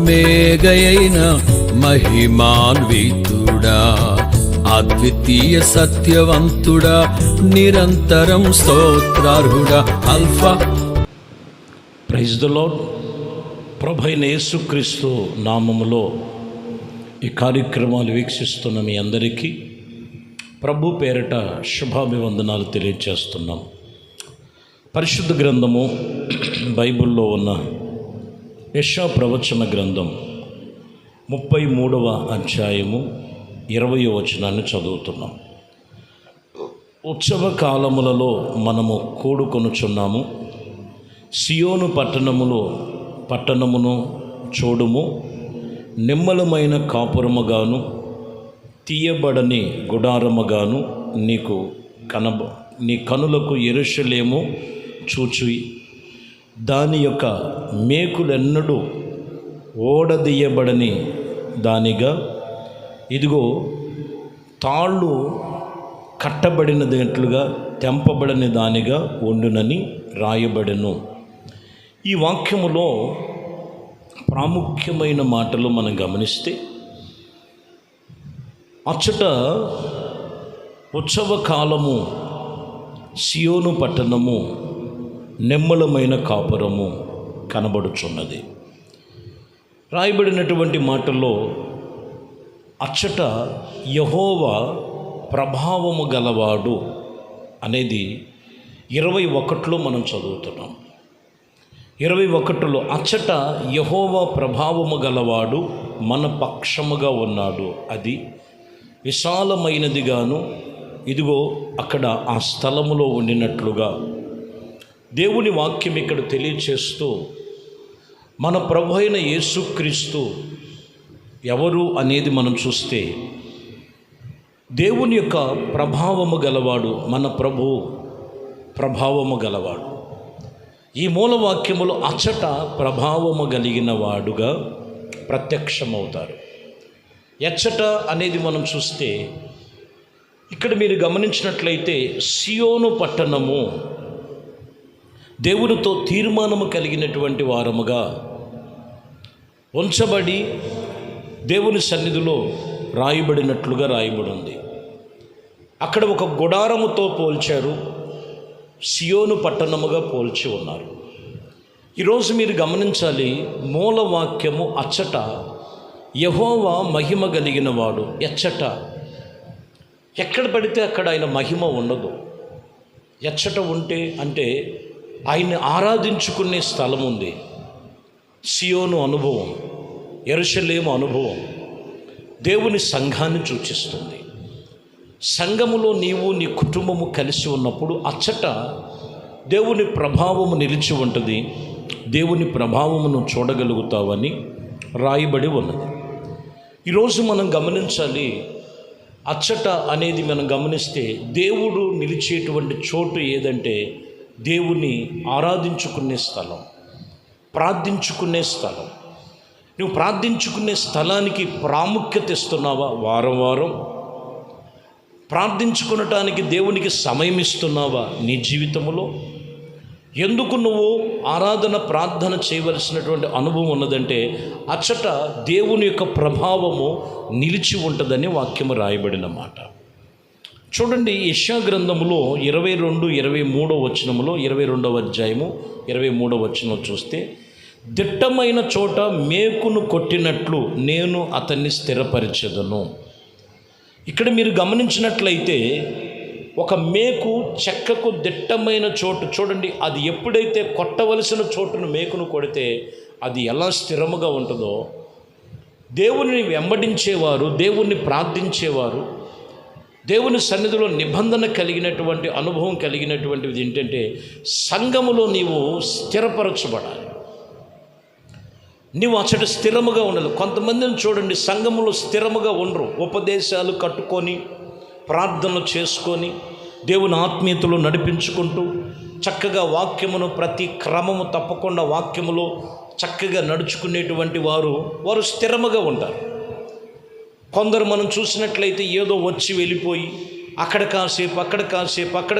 ఒమేగయైన మహిమాన్వితుడా, అద్వితీయ సత్యవంతుడా, నిరంతరం స్తోత్రార్హుడా. ఆల్ఫా. Praise the lord. ప్రభువైన యేసుక్రీస్తు నామములో ఈ కార్యక్రమాలు వీక్షిస్తున్న మీ అందరికీ ప్రభు పేరిట శుభాభివందనాలు తెలియజేస్తున్నాం. పరిశుద్ధ గ్రంథము బైబిల్లో ఉన్న యెషయా ప్రవచన గ్రంథం 33వ అధ్యాయము 20వ వచనాన్ని చదువుతున్నాం. ఉత్సవ కాలములలో మనము కూడుకొనుచున్నాము. సియోను పట్టణమును చూడుము, నిమ్మలమైన కాపురముగాను తీయబడని గుడారముగాను నీ కనులకు యెరూషలేము చూచి, దాని యొక్క మేకులెన్నడూ ఓడదీయబడని దానిగా, ఇదిగో తాళ్ళు కట్టబడినట్లుగా తెంపబడని దానిగా ఉండునని రాయబడెను. ఈ వాక్యములో ప్రాముఖ్యమైన మాటలు మనం గమనిస్తే, అచ్చట ఉత్సవ కాలము సియోను పట్టణము నిమ్మలమైన కాపురము కనబడుచున్నది. రాయబడినటువంటి మాటల్లో అచ్చట యెహోవా ప్రభావము గలవాడు అనేది 21లో మనం చదువుతున్నాం. 21లో అచ్చట యెహోవా ప్రభావము గలవాడు మన పక్షముగా ఉన్నాడు, అది విశాలమైనదిగాను, ఇదిగో అక్కడ ఆ స్థలములో ఉండినట్లుగా దేవుని వాక్యం ఇక్కడ తెలియచేస్తూ, మన ప్రభు అయిన యేసుక్రీస్తు ఎవరు అనేది మనం చూస్తే, దేవుని యొక్క ప్రభావము గలవాడు, మన ప్రభు ప్రభావము గలవాడు. ఈ మూలవాక్యములో అచ్చట ప్రభావము కలిగిన వాడుగా ప్రత్యక్షమవుతారు. ఎచ్చట అనేది మనం చూస్తే, ఇక్కడ మీరు గమనించినట్లయితే సియోను పట్టణము దేవునితో తీర్మానము కలిగినటువంటి వారముగా ఉంచబడి దేవుని సన్నిధిలో రాయబడినట్లుగా రాయబడి ఉంది. అక్కడ ఒక గుడారముతో పోల్చారు, సియోను పట్టణముగా పోల్చి ఉన్నారు. ఈరోజు మీరు గమనించాలి, మూలవాక్యము అచ్చట యెహోవా మహిమ కలిగిన వాడు. ఎచ్చట ఎక్కడ పడితే అక్కడ ఆయన మహిమ ఉండదు. ఎచ్చట ఉంటే అంటే ఆయన్ని ఆరాధించుకునే స్థలం ఉంది. సియోను అనుభవం, యెరూషలేము అనుభవం దేవుని సంఘాన్ని సూచిస్తుంది. సంఘములో నీవు నీ కుటుంబము కలిసి ఉన్నప్పుడు అచ్చట దేవుని ప్రభావము నిలిచి ఉంటుంది. దేవుని ప్రభావమును చూడగలుగుతావని రాయబడి ఉన్నది. ఈరోజు మనం గమనించాలి, అచ్చట అనేది మనం గమనిస్తే దేవుడు నిలిచేటువంటి చోటు ఏదంటే దేవుని ఆరాధించుకునే స్థలం, ప్రార్థించుకునే స్థలం. నువ్వు ప్రార్థించుకునే స్థలానికి ప్రాముఖ్యత ఇస్తున్నావా? వారం వారం ప్రార్థించుకునటానికి దేవునికి సమయం ఇస్తున్నావా నీ జీవితంలో? ఎందుకు నువ్వు ఆరాధన ప్రార్థన చేయవలసినటువంటి అనుభవం ఉన్నదంటే అచ్చట దేవుని యొక్క ప్రభావము నిలిచి ఉంటుందని వాక్యము రాయబడిన మాట. చూడండి, యెషయా గ్రంథములో 22-23 వచనములో 22వ అధ్యాయము 23వ వచనం చూస్తే, దిట్టమైన చోట మేకును కొట్టినట్లు నేను అతన్ని స్థిరపరిచెదను. ఇక్కడ మీరు గమనించినట్లయితే ఒక మేకు చెక్కకు దిట్టమైన చోటు చూడండి, అది ఎప్పుడైతే కొట్టవలసిన చోటును మేకును కొడితే అది ఎలా స్థిరముగా ఉంటుందో, దేవుని వెంబడించేవారు, దేవుణ్ణి ప్రార్థించేవారు, దేవుని సన్నిధిలో నిబంధన కలిగినటువంటి అనుభవం కలిగినటువంటిది ఏంటంటే సంఘములో నీవు స్థిరపరచబడాలి. నీవు అచ్చట స్థిరముగా ఉండాలి. కొంతమందిని చూడండి, సంఘములో స్థిరముగా ఉండరు. ఉపదేశాలు కట్టుకొని, ప్రార్థనలు చేసుకొని, దేవుని ఆత్మీయతలో నడిపించుకుంటూ, చక్కగా వాక్యమును ప్రతి క్రమము తప్పకుండా వాక్యములో చక్కగా నడుచుకునేటువంటి వారు స్థిరముగా ఉంటారు. కొందరు మనం చూసినట్లయితే ఏదో వచ్చి వెళ్ళిపోయి అక్కడ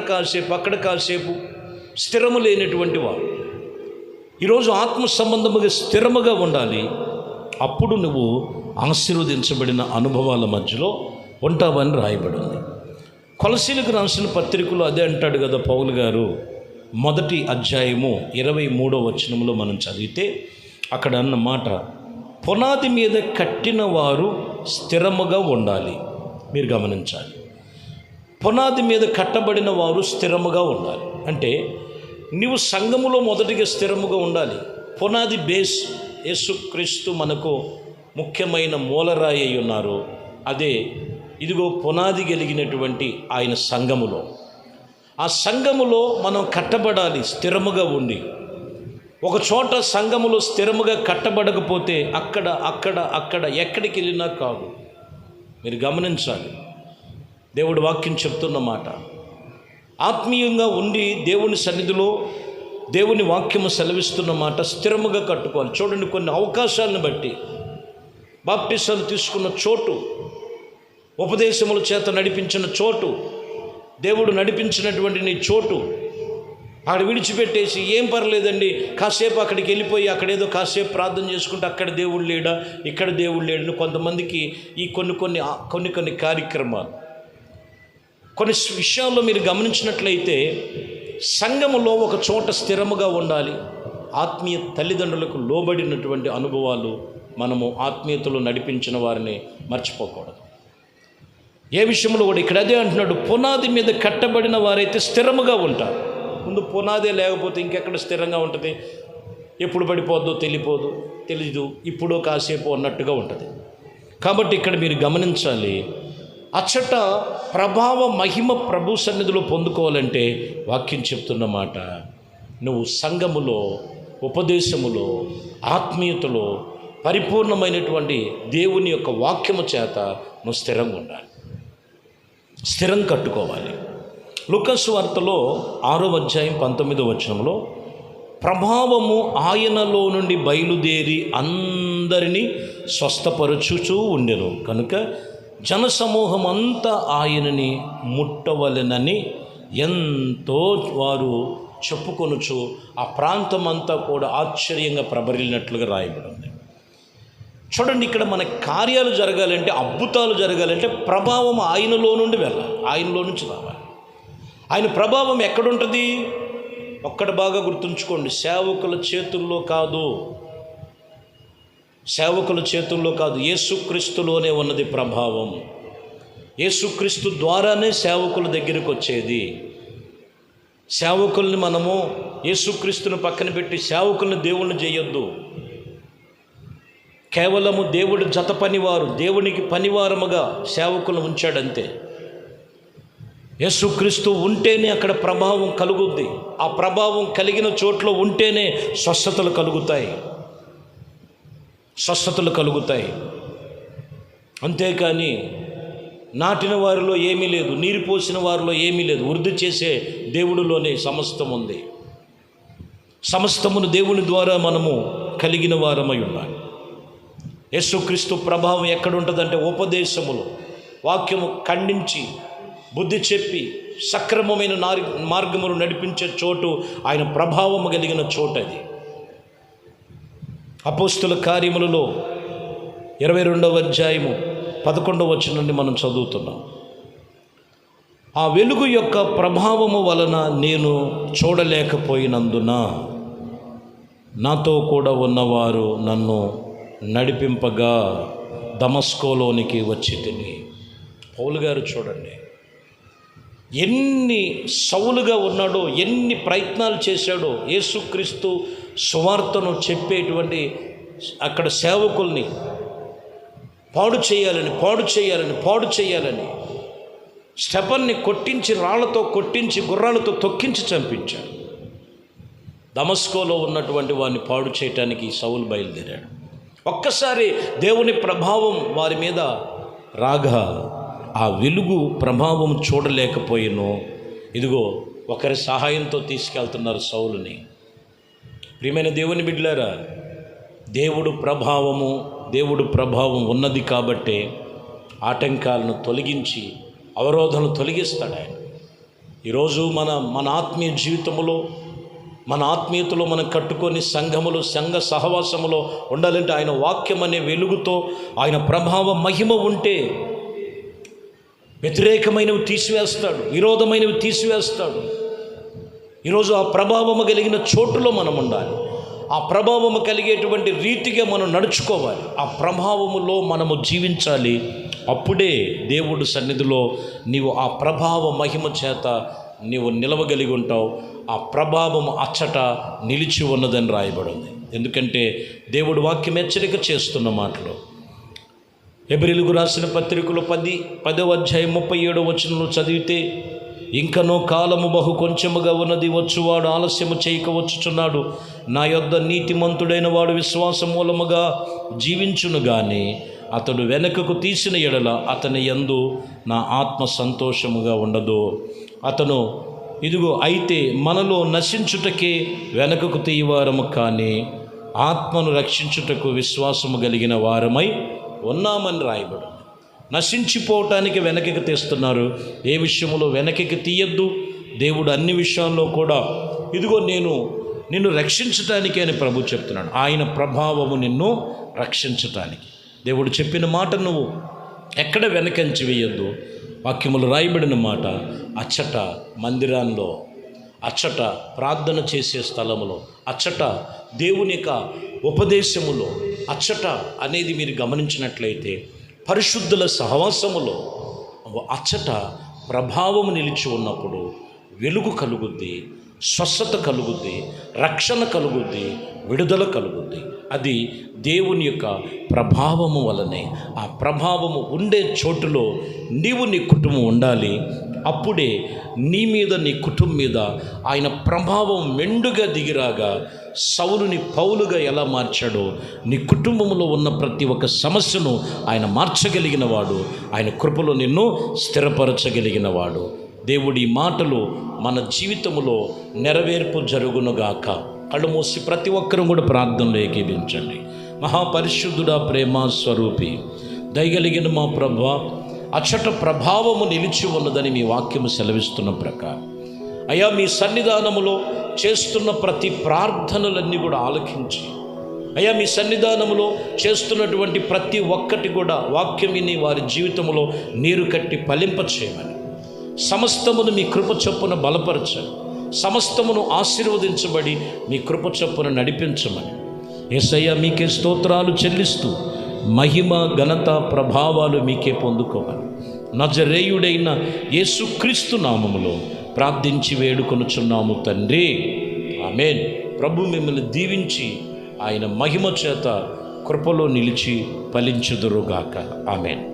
కాసేపు స్థిరము లేనటువంటి వారు. ఈరోజు ఆత్మ సంబంధముగా స్థిరముగా ఉండాలి. అప్పుడు నువ్వు ఆశీర్వదించబడిన అనుభవాల మధ్యలో ఉంటావని రాయబడింది. కొలసీలకు రాసిన పత్రికలో అదే అంటాడు కదా పౌలు గారు. మొదటి అధ్యాయము 23వ వచనంలో మనం చదివితే అక్కడ అన్న మాట, పునాది మీద కట్టిన వారు స్థిరముగా ఉండాలి. మీరు గమనించాలి, పునాది మీద కట్టబడిన వారు స్థిరముగా ఉండాలి అంటే నీవు సంఘములో మొదటిగా స్థిరముగా ఉండాలి. పునాది బేస్ యేసుక్రీస్తు మనకు ముఖ్యమైన మూలరాయి అయి ఉన్నారు. అదే ఇదిగో పునాది కలిగినటువంటి ఆయన సంఘములో, ఆ సంఘములో మనం కట్టబడాలి స్థిరముగా ఉండి. ఒక చోట సంఘములో స్థిరముగా కట్టబడకపోతే అక్కడ ఎక్కడికి వెళ్ళినా కాదు. మీరు గమనించాలి, దేవుడి వాక్యం చెప్తున్న మాట. ఆత్మీయంగా ఉండి దేవుని సన్నిధిలో దేవుని వాక్యము సెలవిస్తున్న మాట స్థిరముగా కట్టుకోవాలి. చూడండి, కొన్ని అవకాశాలను బట్టి బాప్టిసాలు తీసుకున్న చోటు, ఉపదేశముల చేత నడిపించిన చోటు, దేవుడు నడిపించినటువంటి నీ చోటు అక్కడ విడిచిపెట్టేసి ఏం పర్లేదండి కాసేపు అక్కడికి వెళ్ళిపోయి అక్కడేదో కాసేపు ప్రార్థన చేసుకుంటే అక్కడ దేవుడు లేడా ఇక్కడ దేవుడు లేడని కొంతమందికి ఈ కొన్ని కార్యక్రమాలు, కొన్ని విషయాల్లో మీరు గమనించినట్లయితే సంఘములో ఒక చోట స్థిరముగా ఉండాలి. ఆత్మీయ తల్లిదండ్రులకు లోబడినటువంటి అనుభవాలు మనము ఆత్మీయతలో నడిపించిన వారిని మర్చిపోకూడదు. ఏ విషయంలో కూడా ఇక్కడ అదే అంటున్నాడు, పునాది మీద కట్టబడిన వారైతే స్థిరముగా ఉంటారు. ముందు పునాదే లేకపోతే ఇంకెక్కడ స్థిరంగా ఉంటుంది? ఎప్పుడు పడిపోద్దో తెలీదు, ఇప్పుడో కాసేపు అన్నట్టుగా ఉంటుంది. కాబట్టి ఇక్కడ మీరు గమనించాలి, అచ్చట ప్రభావ మహిమ ప్రభు సన్నిధిలో పొందుకోవాలంటే వాక్యం చెప్తున్న మాట, నువ్వు సంఘములో, ఉపదేశములో, ఆత్మీయతలో పరిపూర్ణమైనటువంటి దేవుని యొక్క వాక్యము చేత నువ్వు స్థిరంగా ఉండాలి, స్థిరం కట్టుకోవాలి. లూకాసు వార్తలో 6వ అధ్యాయం 19వ వచనంలో, ప్రభావము ఆయనలో నుండి బయలుదేరి అందరినీ స్వస్థపరచుచూ ఉండెను కనుక జనసమూహం అంతా ఆయనని ముట్టవలెనని ఎంతో వారు చెప్పుకొనుచు ఆ ప్రాంతం అంతా కూడా ఆశ్చర్యంగా ప్రబరిల్లినట్లుగా రాయబడింది. చూడండి, ఇక్కడ మన కార్యాలు జరగాలంటే, అద్భుతాలు జరగాలంటే ప్రభావం ఆయనలో నుండి వెళ్ళాలి, ఆయనలో నుంచి రావాలి. ఆయన ప్రభావం ఎక్కడుంటుంది? ఒక్కటి బాగా గుర్తుంచుకోండి, సేవకుల చేతుల్లో కాదు, యేసుక్రీస్తులోనే ఉన్నది ప్రభావం. యేసుక్రీస్తు ద్వారానే సేవకుల దగ్గరికి వచ్చేది. సేవకుల్ని మనము యేసుక్రీస్తుని పక్కన పెట్టి సేవకుల్ని దేవుణ్ణి చేయొద్దు. కేవలము దేవుడు జత పనివారు, దేవునికి పనివారముగా సేవకులను ఉంచాడంతే. యేసుక్రీస్తు ఉంటేనే అక్కడ ప్రభావం కలుగుద్ది. ఆ ప్రభావం కలిగిన చోట్ల ఉంటేనే స్వస్థతలు కలుగుతాయి. అంతేకాని నాటిన వారిలో ఏమీ లేదు, నీరు పోసిన వారిలో ఏమీ లేదు. వృద్ధి చేసే దేవుడిలోనే సమస్తం ఉంది. సమస్తమును దేవుని ద్వారా మనము కలిగిన వారమై ఉండాలి. యేసుక్రీస్తు ప్రభావం ఎక్కడుంటుందంటే ఉపదేశములు, వాక్యము ఖండించి బుద్ధి చెప్పి సక్రమమైన మార్గములు నడిపించే చోటు ఆయన ప్రభావము కలిగిన చోటు అది. అపోస్తుల కార్యములలో 22వ అధ్యాయము 11వ వచనం నుండి మనం చదువుతున్నాం. ఆ వెలుగు యొక్క ప్రభావము వలన నేను చూడలేకపోయినందున నాతో కూడా ఉన్నవారు నన్ను నడిపింపగా దమస్కోలోనికి వచ్చి తిని. పౌలు గారు చూడండి, ఎన్ని సౌలుగా ఉన్నాడో, ఎన్ని ప్రయత్నాలు చేశాడో యేసుక్రీస్తు సువార్తను చెప్పేటువంటి అక్కడ సేవకుల్ని పాడు చేయాలని స్టెఫన్ని కొట్టించి, రాళ్లతో కొట్టించి, గుర్రాలతో తొక్కించి చంపించాడు. దమస్కోలో ఉన్నటువంటి వారిని పాడు చేయటానికి సౌలు బయలుదేరాడు. ఒక్కసారి దేవుని ప్రభావం వారి మీద రాగా ఆ వెలుగు ప్రభావం చూడలేకపోయినో, ఇదిగో ఒకరి సహాయంతో తీసుకెళ్తున్నారు సౌలుని. ప్రియమైన దేవుని బిడ్డలారా, దేవుడు ప్రభావం ఉన్నది కాబట్టే ఆటంకాలను తొలగించి అవరోధాలను తొలగిస్తాడు ఆయన. ఈరోజు మన ఆత్మీయ జీవితంలో మన ఆత్మీయతలో మనం కట్టుకొని సంఘములో సంఘ సహవాసములో ఉండాలంటే ఆయన వాక్యం అనే వెలుగుతో ఆయన ప్రభావ మహిమ ఉంటే వ్యతిరేకమైనవి తీసివేస్తాడు, విరోధమైనవి తీసివేస్తాడు. ఈరోజు ఆ ప్రభావము కలిగిన చోటులో మనం ఉండాలి. ఆ ప్రభావము కలిగేటువంటి రీతిగా మనం నడుచుకోవాలి. ఆ ప్రభావములో మనము జీవించాలి. అప్పుడే దేవుడు సన్నిధిలో నీవు ఆ ప్రభావ మహిమ చేత నీవు నిలవగలిగి ఉంటావు. ఆ ప్రభావము అచ్చట నిలిచి ఉన్నదని రాయబడింది. ఎందుకంటే దేవుడు వాక్యం హెచ్చరిక చేస్తున్న మాటలు హెబ్రీయులకు రాసిన పత్రికలో 10వ అధ్యాయం 37వ వచనంలో చదివితే, ఇంకనో కాలము బహు కొంచెముగా ఉన్నది, వచ్చువాడు ఆలస్యము చేయక వచ్చుచున్నాడు. నా యొద్ద నీతిమంతుడైన వాడు విశ్వాస మూలముగా జీవించును గాని అతడు వెనకకు తీసిన ఎడల అతని యందు నా ఆత్మ సంతోషముగా ఉండదు. అతను ఇదిగో అయితే మనలో నశించుటకే వెనకకు తీయవారము కానీ ఆత్మను రక్షించుటకు విశ్వాసము కలిగిన వారమై ఉన్నామని రాయబడు. నశించిపోవటానికి వెనకకి తీస్తున్నారు. ఏ విషయంలో వెనకకి తీయద్దు. దేవుడు అన్ని విషయాల్లో కూడా ఇదిగో నిన్ను రక్షించటానికి అని ప్రభు చెప్తున్నాడు. ఆయన ప్రభావము నిన్ను రక్షించటానికి. దేవుడు చెప్పిన మాట నువ్వు ఎక్కడ వెనకంచి వేయద్దు. వాక్యములు రాయబడిన మాట అచ్చట మందిరాల్లో, అచ్చట ప్రార్థన చేసే స్థలములో, అచ్చట దేవుని యొక్క ఉపదేశములో, అచ్చట అనేది మీరు గమనించినట్లయితే పరిశుద్ధుల సహవాసములో అచ్చట ప్రభావము నిలిచి ఉన్నప్పుడు వెలుగు కలుగుద్ది, స్వస్థత కలుగుద్ది, రక్షణ కలుగుద్ది, విడుదల కలుగుద్ది. అది దేవుని యొక్క ప్రభావము వలనే. ఆ ప్రభావము ఉండే చోటులో నీవు నీ కుటుంబం ఉండాలి. అప్పుడే నీ మీద నీ కుటుంబం మీద ఆయన ప్రభావం మెండుగా దిగిరాగా సౌలుని పౌలుగా ఎలా మార్చాడో నీ కుటుంబంలో ఉన్న ప్రతి ఒక్క సమస్యను ఆయన మార్చగలిగిన వాడు. ఆయన కృపలో నిన్ను స్థిరపరచగలిగిన వాడు. దేవుడి మాటలు మన జీవితంలో నెరవేర్పు జరుగునుగాక. కళ్ళు మూసి ప్రతి ఒక్కరూ కూడా ప్రార్థనలో ఏకీభించండి. మహాపరిశుద్ధుడా, ప్రేమ స్వరూపి, దయగలిగిన మా ప్రభువా, అచ్చట ప్రభావము నిలిచి ఉన్నదని మీ వాక్యము సెలవిస్తున్న ప్రకారం అయ్యా, మీ సన్నిధానములో చేస్తున్న ప్రతి ప్రార్థనలన్నీ కూడా ఆలకించి అయ్యా, మీ సన్నిధానములో చేస్తున్నటువంటి ప్రతి ఒక్కటి కూడా వాక్యం విని వారి జీవితంలో నీరు కట్టి ఫలింప చేయమని, సమస్తమును మీ కృప చొప్పున బలపరచండి, సమస్తమును ఆశీర్వదించబడి మీ కృప చొప్పున నడిపించమని యేసయ్య మీకే స్తోత్రాలు చెల్లిస్తూ మహిమ ఘనత ప్రభావాలు మీకే పొందుకోవాలి. నజరేయుడైన యేసుక్రీస్తు నామములో ప్రార్థించి వేడుకొనుచున్నాము తండ్రి, ఆమేన్. ప్రభు మిమ్మల్ని దీవించి ఆయన మహిమ చేత కృపలో నిలిచి ఫలించుదురుగాక. ఆమేన్.